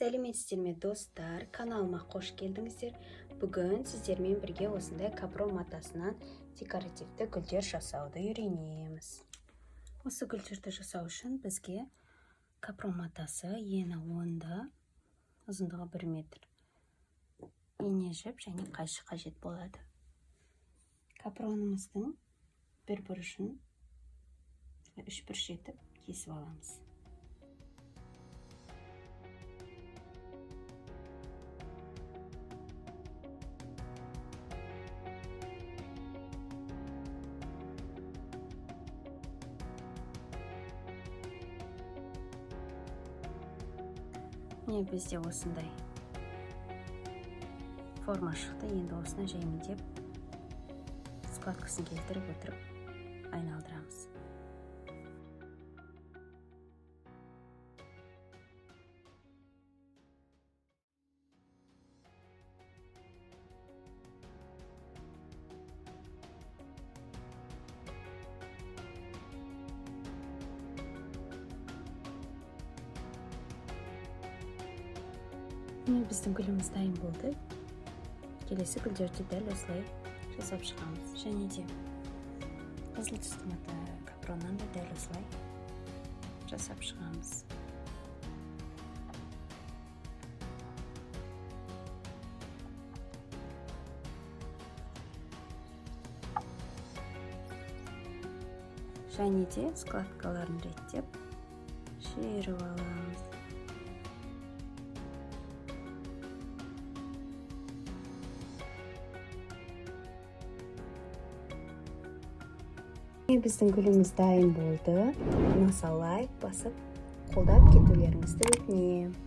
Сәлеметсіздер ме достар, каналыма қош келдіңіздер. Бүгін сіздермен бірге осындай капрон матасынан декоративті гүлдер жасауды үйренеміз. Осы гүлдерді жасау үшін бізге капрон матасы ені 10-ды, ұзындығы 1 метр, ине жіп және қайшы қажет болады. Капронымыздың бір бұрышын 3 бұрыш етіп кесіп аламыз. Міне бізде осындай форма шықты. Енді осына жаймендеп складкасын келтіріп отырып айналдырамыз. Біздің гүліміз дайын болды. Келесі гүлдерді дәл осылай жасап шығамыз. Және де қызыл түсті мата капроннан да дәл осылай жасап шығамыз. Және де складкаларын реттеп шиырып аламыз. Біздің гүліміз дайын болды. Ұнаса лайк басып, қолдап кетулеріңізді өтінемін.